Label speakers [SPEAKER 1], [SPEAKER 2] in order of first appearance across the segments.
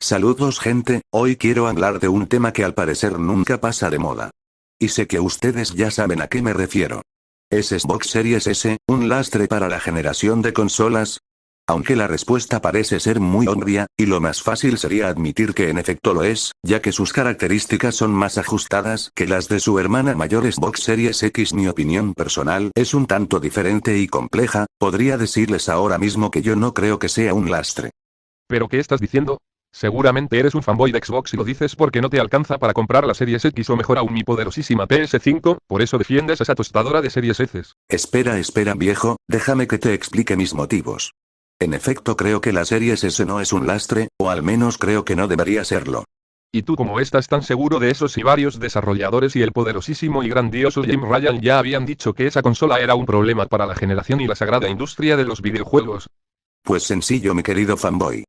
[SPEAKER 1] Saludos gente, hoy quiero hablar de un tema que al parecer nunca pasa de moda. Y sé que ustedes ya saben a qué me refiero. ¿Es Xbox Series S un lastre para la generación de consolas? Aunque la respuesta parece ser muy obvia, y lo más fácil sería admitir que en efecto lo es, ya que sus características son más ajustadas que las de su hermana mayor Xbox Series X. Mi opinión personal es un tanto diferente y compleja, podría decirles ahora mismo que yo no creo que sea un lastre.
[SPEAKER 2] ¿Pero qué estás diciendo? Seguramente eres un fanboy de Xbox y lo dices porque no te alcanza para comprar la Series X o mejor aún mi poderosísima PS5, por eso defiendes esa tostadora de Series S.
[SPEAKER 1] Espera viejo, déjame que te explique mis motivos. En efecto creo que la Series S no es un lastre, o al menos creo que no debería serlo.
[SPEAKER 2] ¿Y tú cómo estás tan seguro de eso si varios desarrolladores y el poderosísimo y grandioso Jim Ryan ya habían dicho que esa consola era un problema para la generación y la sagrada industria de los videojuegos?
[SPEAKER 1] Pues sencillo mi querido fanboy.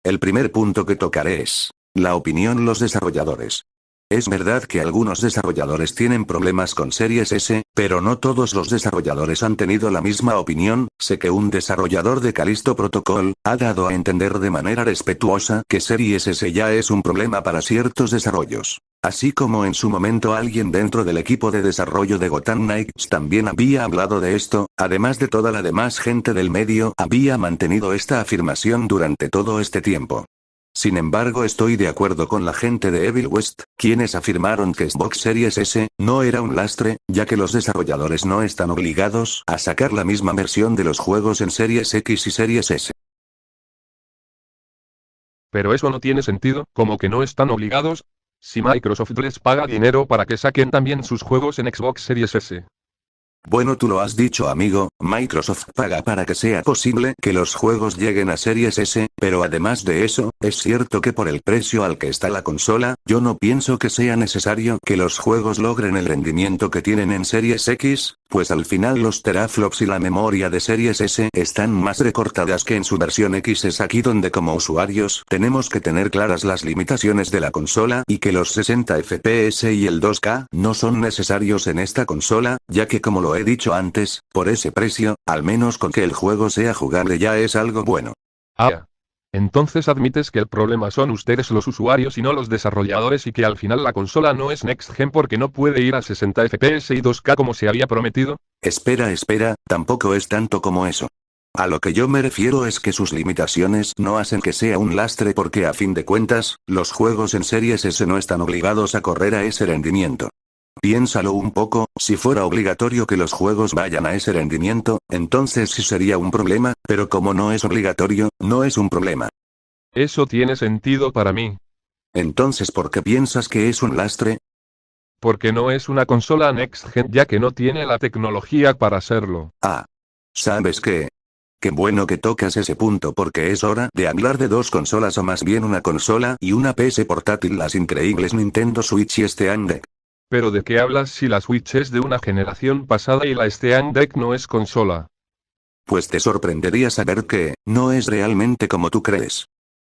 [SPEAKER 1] El primer punto que tocaré es la opinión los desarrolladores. Es verdad que algunos desarrolladores tienen problemas con Series S, pero no todos los desarrolladores han tenido la misma opinión. Sé que un desarrollador de Callisto Protocol ha dado a entender de manera respetuosa que Series S ya es un problema para ciertos desarrollos. Así como en su momento alguien dentro del equipo de desarrollo de Gotham Knights también había hablado de esto, además de toda la demás gente del medio había mantenido esta afirmación durante todo este tiempo. Sin embargo estoy de acuerdo con la gente de Evil West, quienes afirmaron que Xbox Series S no era un lastre, ya que los desarrolladores no están obligados a sacar la misma versión de los juegos en Series X y Series S.
[SPEAKER 2] Pero eso no tiene sentido, como que no están obligados. Si Microsoft les paga dinero para que saquen también sus juegos en Xbox Series S.
[SPEAKER 1] Bueno, tú lo has dicho amigo, Microsoft paga para que sea posible que los juegos lleguen a Series S, pero además de eso, es cierto que por el precio al que está la consola, yo no pienso que sea necesario que los juegos logren el rendimiento que tienen en Series X, pues al final los teraflops y la memoria de Series S están más recortadas que en su versión X. Es aquí donde como usuarios tenemos que tener claras las limitaciones de la consola y que los 60 FPS y el 2K no son necesarios en esta consola, ya que como lo he dicho antes, por ese precio, al menos con que el juego sea jugable ya es algo bueno.
[SPEAKER 2] Ah. Entonces admites que el problema son ustedes los usuarios y no los desarrolladores y que al final la consola no es Next Gen porque no puede ir a 60 FPS y 2K como se había prometido.
[SPEAKER 1] Espera, tampoco es tanto como eso. A lo que yo me refiero es que sus limitaciones no hacen que sea un lastre porque a fin de cuentas, los juegos en Series S no están obligados a correr a ese rendimiento. Piénsalo un poco, si fuera obligatorio que los juegos vayan a ese rendimiento, entonces sí sería un problema, pero como no es obligatorio, no es un problema.
[SPEAKER 2] Eso tiene sentido para mí.
[SPEAKER 1] Entonces, ¿por qué piensas que es un lastre?
[SPEAKER 2] Porque no es una consola Next Gen ya que no tiene la tecnología para hacerlo.
[SPEAKER 1] Ah. ¿Sabes qué? Qué bueno que tocas ese punto porque es hora de hablar de dos consolas o más bien una consola y una PS portátil, las increíbles Nintendo Switch y Steam Deck.
[SPEAKER 2] ¿Pero de qué hablas si la Switch es de una generación pasada y la Steam Deck no es consola?
[SPEAKER 1] Pues te sorprendería saber que, no es realmente como tú crees.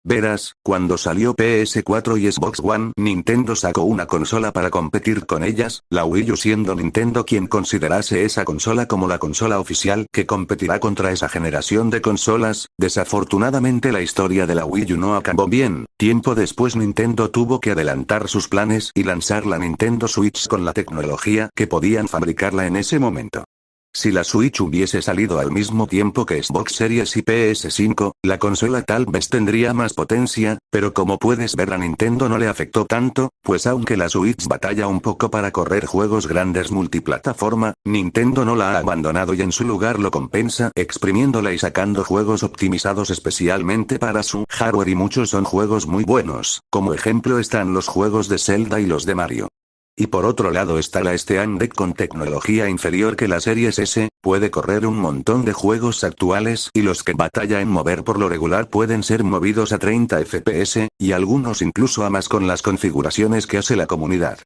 [SPEAKER 1] Verás, cuando salió PS4 y Xbox One, Nintendo sacó una consola para competir con ellas, la Wii U, siendo Nintendo quien considerase esa consola como la consola oficial que competirá contra esa generación de consolas. Desafortunadamente la historia de la Wii U no acabó bien, tiempo después Nintendo tuvo que adelantar sus planes y lanzar la Nintendo Switch con la tecnología que podían fabricarla en ese momento. Si la Switch hubiese salido al mismo tiempo que Xbox Series y PS5, la consola tal vez tendría más potencia, pero como puedes ver a Nintendo no le afectó tanto, pues aunque la Switch batalla un poco para correr juegos grandes multiplataforma, Nintendo no la ha abandonado y en su lugar lo compensa exprimiéndola y sacando juegos optimizados especialmente para su hardware, y muchos son juegos muy buenos, como ejemplo están los juegos de Zelda y los de Mario. Y por otro lado está la Steam Deck con tecnología inferior que la Series S, puede correr un montón de juegos actuales y los que batalla en mover por lo regular pueden ser movidos a 30 FPS, y algunos incluso a más con las configuraciones que hace la comunidad.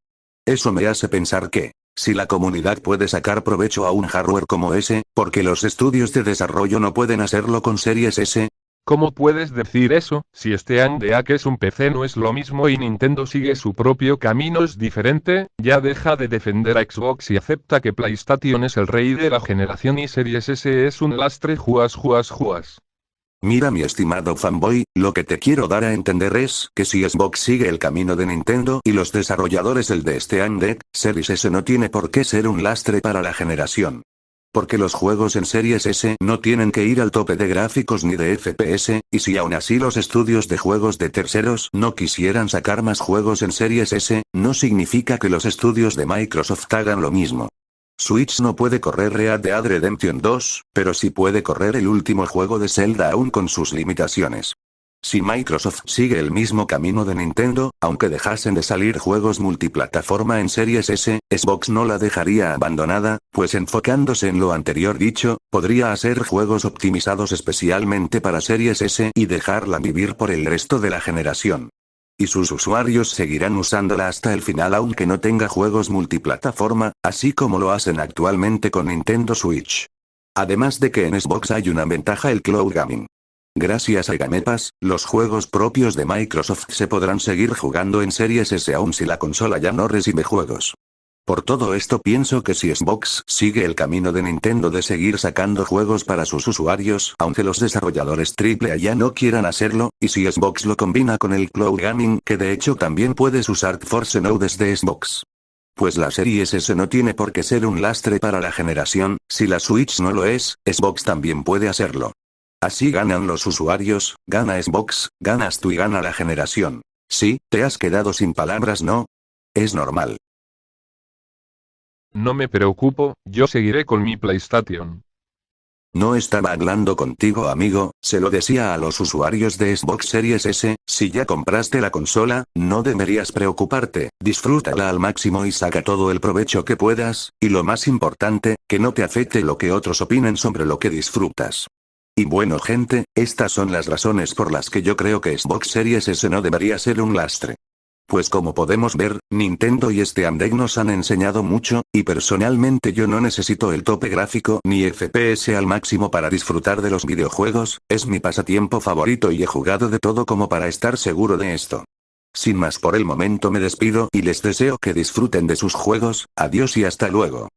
[SPEAKER 1] Eso me hace pensar que, si la comunidad puede sacar provecho a un hardware como ese, ¿por qué los estudios de desarrollo no pueden hacerlo con Series S?
[SPEAKER 2] ¿Cómo puedes decir eso, si Steam Deck es un PC no es lo mismo y Nintendo sigue su propio camino es diferente? Ya deja de defender a Xbox y acepta que PlayStation es el rey de la generación y Series S es un lastre. Juas.
[SPEAKER 1] Mira mi estimado fanboy, lo que te quiero dar a entender es que si Xbox sigue el camino de Nintendo y los desarrolladores el de Steam Deck, Series S no tiene por qué ser un lastre para la generación. Porque los juegos en Series S no tienen que ir al tope de gráficos ni de FPS, y si aún así los estudios de juegos de terceros no quisieran sacar más juegos en Series S, no significa que los estudios de Microsoft hagan lo mismo. Switch no puede correr Red Dead Redemption 2, pero sí puede correr el último juego de Zelda aún con sus limitaciones. Si Microsoft sigue el mismo camino de Nintendo, aunque dejasen de salir juegos multiplataforma en Series S, Xbox no la dejaría abandonada, pues enfocándose en lo anterior dicho, podría hacer juegos optimizados especialmente para Series S y dejarla vivir por el resto de la generación. Y sus usuarios seguirán usándola hasta el final aunque no tenga juegos multiplataforma, así como lo hacen actualmente con Nintendo Switch. Además de que en Xbox hay una ventaja: el cloud gaming. Gracias a Game Pass, los juegos propios de Microsoft se podrán seguir jugando en Series S aun si la consola ya no recibe juegos. Por todo esto pienso que si Xbox sigue el camino de Nintendo de seguir sacando juegos para sus usuarios, aunque los desarrolladores AAA ya no quieran hacerlo, y si Xbox lo combina con el cloud gaming, que de hecho también puedes usar Force Now desde Xbox. Pues la Series S no tiene por qué ser un lastre para la generación, si la Switch no lo es, Xbox también puede hacerlo. Así ganan los usuarios, gana Xbox, ganas tú y gana la generación. Sí, te has quedado sin palabras, ¿no? Es normal.
[SPEAKER 2] No me preocupo, yo seguiré con mi PlayStation.
[SPEAKER 1] No estaba hablando contigo, amigo, se lo decía a los usuarios de Xbox Series S, si ya compraste la consola, no deberías preocuparte, disfrútala al máximo y saca todo el provecho que puedas, y lo más importante, que no te afecte lo que otros opinen sobre lo que disfrutas. Y bueno gente, estas son las razones por las que yo creo que Xbox Series S no debería ser un lastre. Pues como podemos ver, Nintendo y Steam Deck nos han enseñado mucho, y personalmente yo no necesito el tope gráfico ni FPS al máximo para disfrutar de los videojuegos, es mi pasatiempo favorito y he jugado de todo como para estar seguro de esto. Sin más por el momento me despido y les deseo que disfruten de sus juegos, adiós y hasta luego.